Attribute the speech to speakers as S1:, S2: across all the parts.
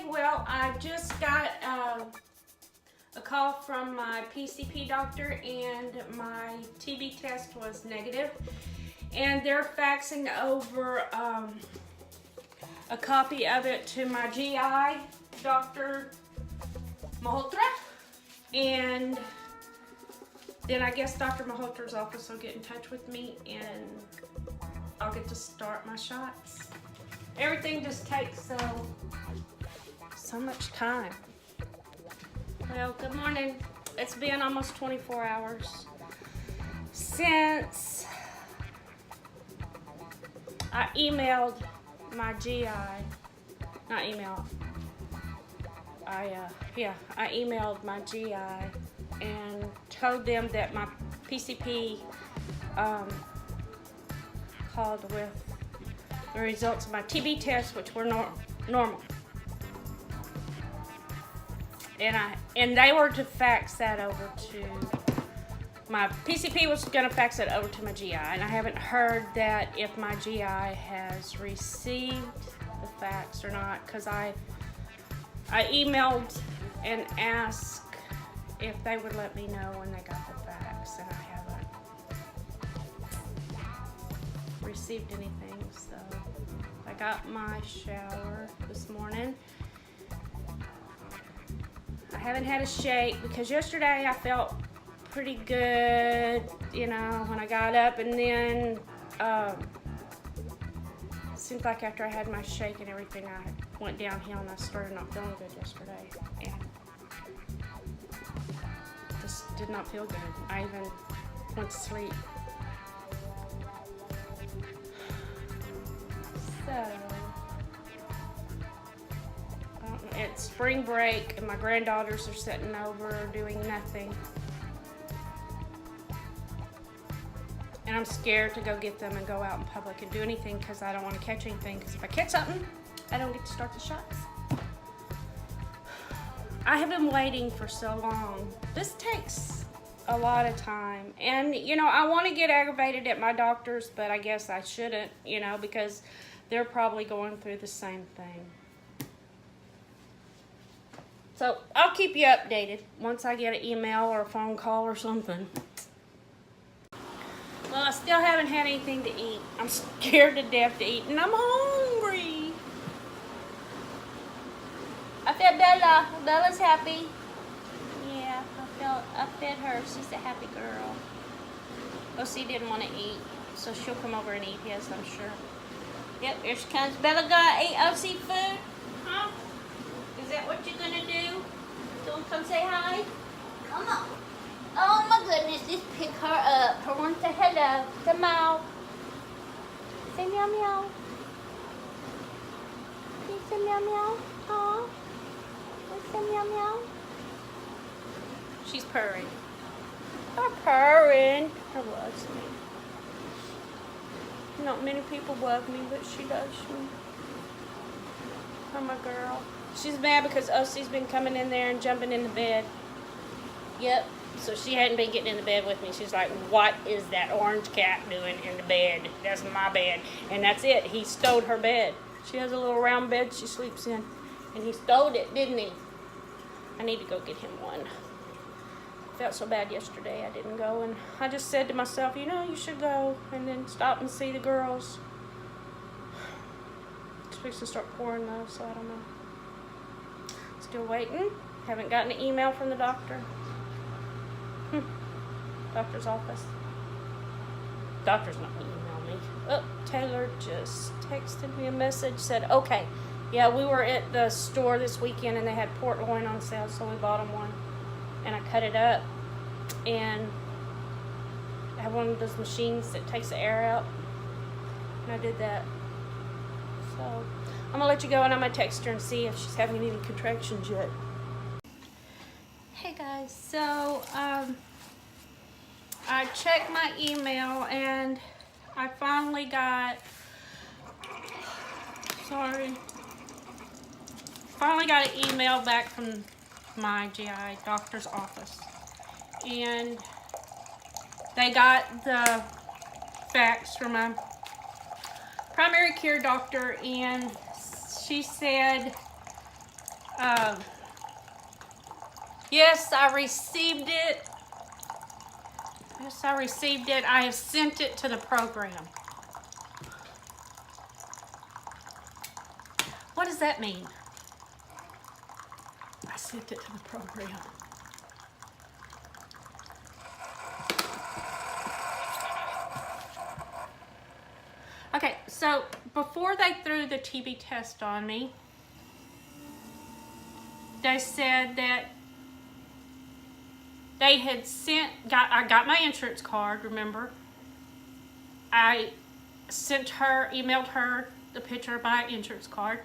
S1: well, I just got a call from my PCP doctor and my TB test was negative. And they're faxing over a copy of it to my GI, Dr. Malhotra. And then I guess Dr. Malhotra's office will get in touch with me and I'll get to start my shots. Everything just takes so much time. Well, good morning. It's been almost 24 hours since I emailed my GI, not email, I emailed my GI and told them that my PCP called with the results of my TB test, which were normal. And they were to fax that over to my PCP was going to fax it over to my GI, and I haven't heard that if my GI has received the fax or not, because I emailed and asked if they would let me know when they got the fax, and I haven't received anything. So I got my shower this morning. I haven't had a shake because yesterday I felt pretty good, you know, when I got up, and then it seemed like after I had my shake and everything, I went downhill and I started not feeling good yesterday, and just did not feel good. I even went to sleep. So it's spring break and my granddaughters are sitting over doing nothing. And I'm scared to go get them and go out in public and do anything because I don't want to catch anything, because if I catch something, I don't get to start the shots. I have been waiting for so long. This takes a lot of time. And, you know, I want to get aggravated at my doctors, but I guess I shouldn't, you know, because they're probably going through the same thing. So I'll keep you updated once I get an email or a phone call or something. Well, I still haven't had anything to eat. I'm scared to death to eat, and I'm hungry. I fed Bella. Bella's happy. Yeah, I fed her. She's a happy girl. OC didn't want to eat, so she'll come over and eat his, I'm sure. Yep, here she comes. Bella gonna eat OC food? Huh? Is that what you're gonna do? Don't come say hi? Come on. Oh my goodness, just pick her up. Her one say hello. Come out. Say meow meow. Can you say meow meow? Huh? Say meow meow. She's purring. Her purring. Her loves me. Not many people love me, but she does me. Oh my girl. She's mad because OC's been coming in there and jumping in the bed. Yep. So she hadn't been getting in the bed with me. She's like, what is that orange cat doing in the bed? That's my bed. And that's it. He stole her bed. She has a little round bed she sleeps in. And he stole it, didn't he? I need to go get him one. I felt so bad yesterday I didn't go. And I just said to myself, you know, you should go. And then stop and see the girls. It's supposed to start pouring though, so I don't know. Still waiting. Haven't gotten an email from the doctor. Doctor's office. Doctor's not gonna email me. Oh, Taylor just texted me a message, said, okay, yeah, we were at the store this weekend and they had port loin on sale, so we bought them one. And I cut it up, and I have one of those machines that takes the air out, and I did that. So I'm gonna let you go, and I'm gonna text her and see if she's having any contractions yet. Hey guys, so I checked my email and I finally got, finally got an email back from my GI doctor's office, and they got the fax from my primary care doctor, and she said Yes, I received it. Yes, I received it. I have sent it to the program. What does that mean? I sent it to the program. Okay, so before they threw the TB test on me, they said that they had I got my insurance card, remember? I emailed her the picture of my insurance card.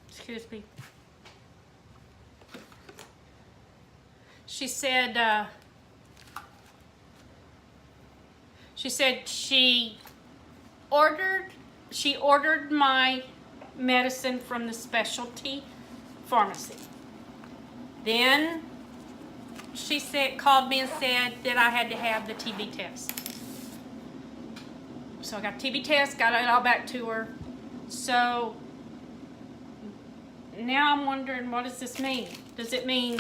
S1: Excuse me. She said she ordered my medicine from the specialty pharmacy. Then she called me and said that I had to have the TB test. So I got TB test, got it all back to her. So now I'm wondering, what does this mean? Does it mean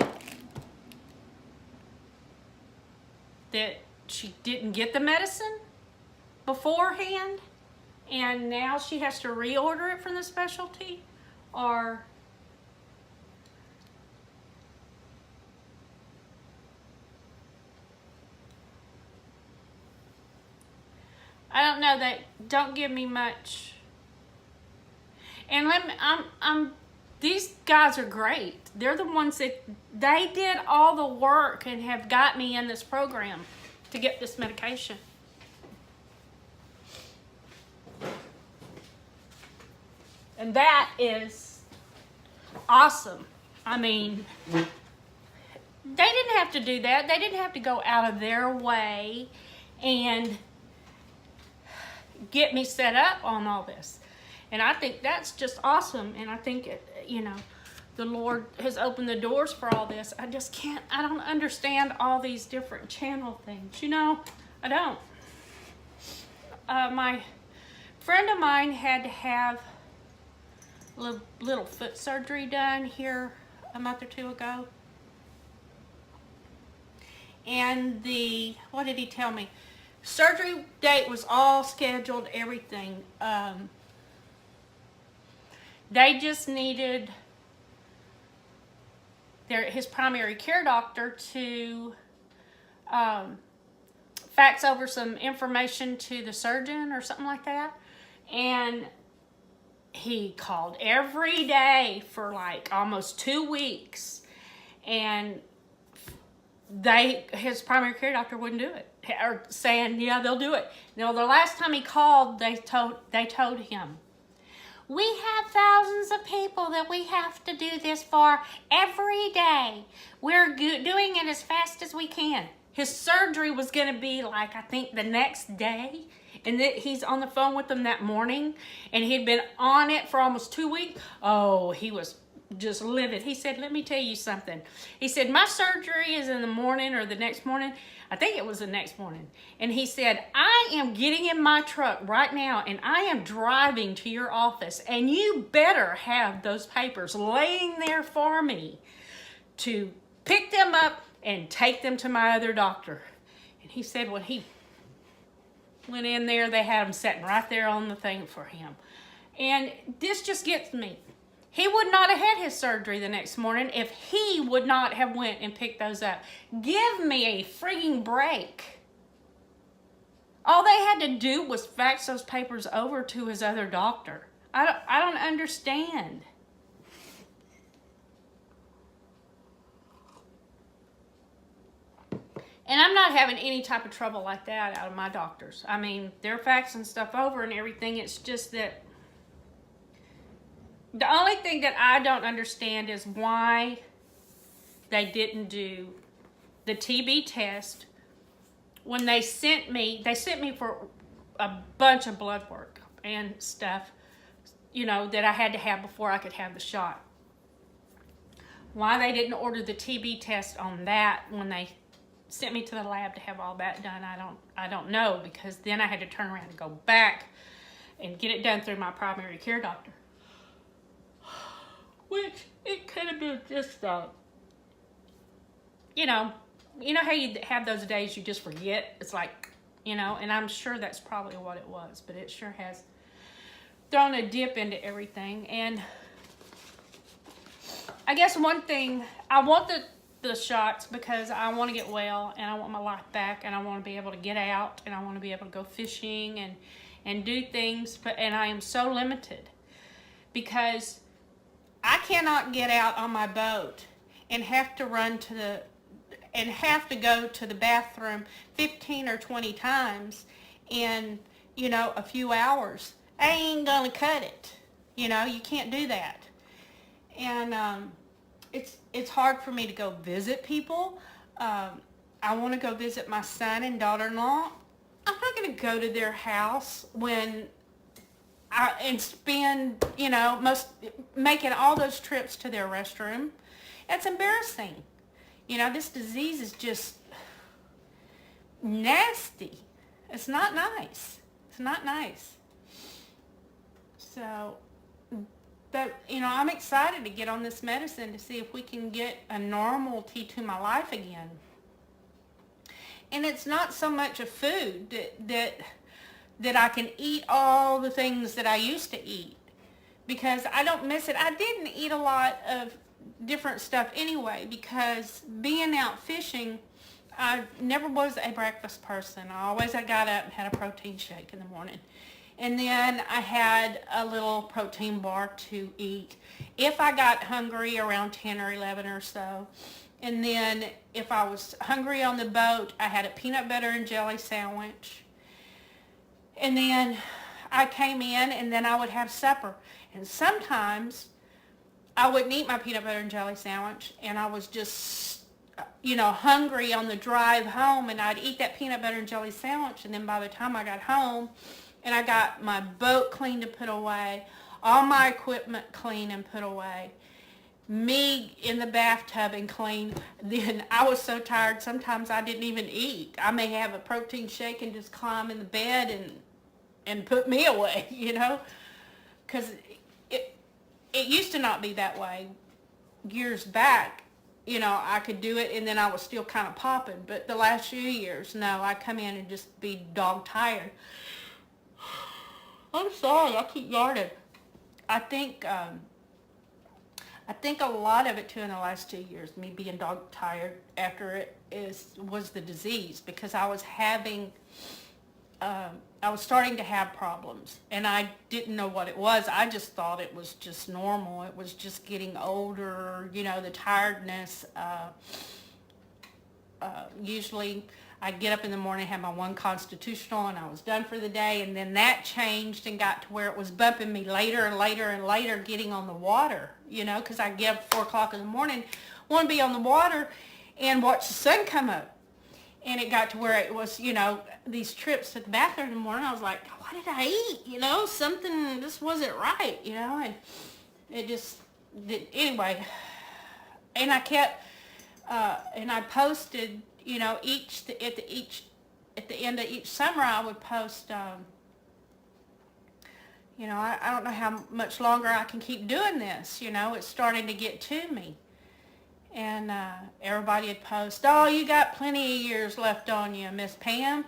S1: that she didn't get the medicine beforehand and now she has to reorder it from the specialty? Or I don't know. That don't give me much. And these guys are great. They're the ones that they did all the work and have got me in this program to get this medication. And that is awesome. I mean, they didn't have to do that. They didn't have to go out of their way and get me set up on all this. And I think that's just awesome. And I think, the Lord has opened the doors for all this. I don't understand all these different channel things. I don't. My friend of mine had to have little foot surgery done here a month or two ago. And what did he tell me? Surgery date was all scheduled, everything. They just needed his primary care doctor to fax over some information to the surgeon or something like that. And he called every day for like almost 2 weeks. And his primary care doctor wouldn't do it. Or saying, yeah, they'll do it. The last time he called, they told him, we have thousands of people that we have to do this for every day. We're doing it as fast as we can. His surgery was going to be like, I think, the next day. And he's on the phone with them that morning. And he'd been on it for almost 2 weeks. Oh, he was just livid. He said, let me tell you something. He said, my surgery is in the morning or the next morning. I think it was the next morning. And he said, I am getting in my truck right now and I am driving to your office and you better have those papers laying there for me to pick them up and take them to my other doctor. And he said when he went in there, they had them sitting right there on the thing for him. And this just gets me. He would not have had his surgery the next morning if he would not have went and picked those up. Give me a frigging break. All they had to do was fax those papers over to his other doctor. I don't understand. And I'm not having any type of trouble like that out of my doctors. I mean, they're faxing stuff over and everything. It's just that the only thing that I don't understand is why they didn't do the TB test when they sent me for a bunch of blood work and stuff, that I had to have before I could have the shot. Why they didn't order the TB test on that when they sent me to the lab to have all that done, I don't know, because then I had to turn around and go back and get it done through my primary care doctor. which it could have been just, you know how you have those days you just forget? It's like, and I'm sure that's probably what it was, but it sure has thrown a dip into everything. And I guess one thing, I want the shots because I want to get well and I want my life back and I want to be able to get out and I want to be able to go fishing and do things, and I am so limited because I cannot get out on my boat and have to go to the bathroom 15 or 20 times in, a few hours. I ain't gonna cut it. You can't do that. And it's hard for me to go visit people. I want to go visit my son and daughter-in-law. I'm not going to go to their house and spend, making all those trips to their restroom. It's embarrassing. This disease is just nasty. It's not nice. It's not nice. So, but, I'm excited to get on this medicine to see if we can get a normality to my life again. And it's not so much a food that I can eat all the things that I used to eat, because I don't miss it. I didn't eat a lot of different stuff anyway, because being out fishing, I never was a breakfast person. I got up and had a protein shake in the morning. And then I had a little protein bar to eat if I got hungry around 10 or 11 or so. And then if I was hungry on the boat, I had a peanut butter and jelly sandwich. And then I came in and then I would have supper. And sometimes I wouldn't eat my peanut butter and jelly sandwich, and I was just, hungry on the drive home, and I'd eat that peanut butter and jelly sandwich. And then by the time I got home and I got my boat clean to put away, all my equipment clean and put away, me in the bathtub and clean, then I was so tired sometimes I didn't even eat. I may have a protein shake and just climb in the bed and put me away, because it used to not be that way years back. I could do it and then I was still kind of popping, but the last few years, no, I come in and just be dog tired. I'm sorry, I keep yawning. I think a lot of it too in the last 2 years, me being dog tired after it was the disease, because I was starting to have problems and I didn't know what it was. I just thought it was just normal. It was just getting older, the tiredness. Usually I'd get up in the morning, have my one constitutional, and I was done for the day. And then that changed and got to where it was bumping me later and later and later getting on the water, because I get up 4 o'clock in the morning, want to be on the water and watch the sun come up. And it got to where it was, these trips to the bathroom in the morning, I was like, what did I eat? Something just wasn't right, and it just did. Anyway, and I kept, and I posted, at the end of each summer, I would post, I don't know how much longer I can keep doing this, it's starting to get to me. And everybody would post, oh, you got plenty of years left on you, Miss Pam.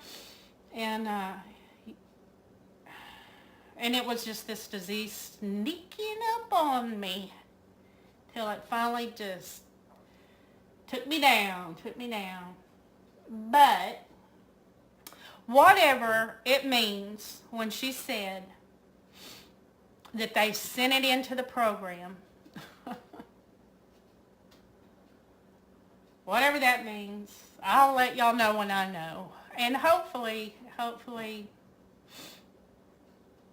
S1: And it was just this disease sneaking up on me till it finally just took me down. But whatever it means when she said that they sent it into the program, whatever that means, I'll let y'all know when I know. And hopefully,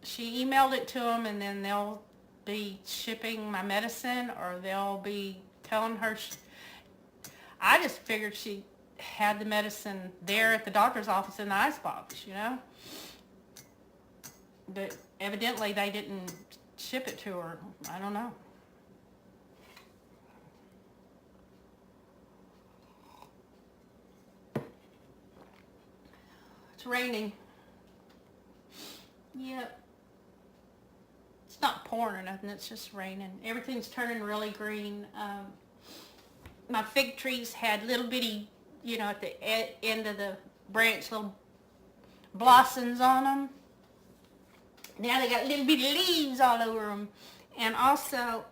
S1: she emailed it to them, and then they'll be shipping my medicine, or they'll be telling her. I just figured she had the medicine there at the doctor's office in the icebox, But evidently they didn't ship it to her. I don't know. It's raining. Yep. It's not
S2: pouring or nothing. It's just raining. Everything's turning really green. My fig trees had little bitty, at the end of the branch, little blossoms on them. Now they got little bitty leaves all over them. And also,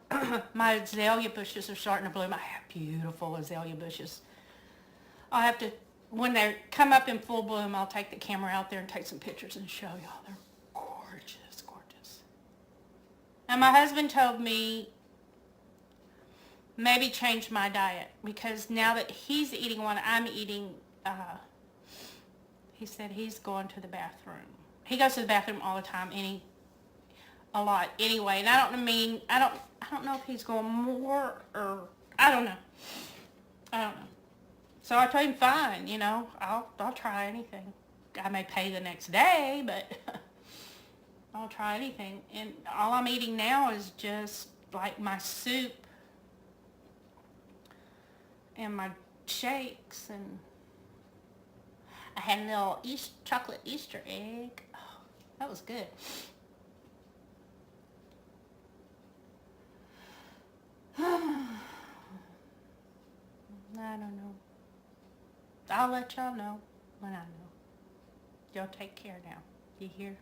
S2: my azalea bushes are starting to bloom. I have beautiful azalea bushes. I'll have to, when they come up in full bloom, I'll take the camera out there and take some pictures and show y'all. They're gorgeous, gorgeous. And my husband told me maybe change my diet, because now that he's eating what I'm eating, he said he's going to the bathroom. He goes to the bathroom all the time, a lot anyway. And I don't know if he's going more, or I don't know. So I told him, fine, I'll try anything. I may pay the next day, but I'll try anything. And all I'm eating now is just like my soup and my shakes, and I had a little chocolate Easter egg. Oh, that was good. I don't know. I'll let y'all know when I know. Y'all take care now. You hear?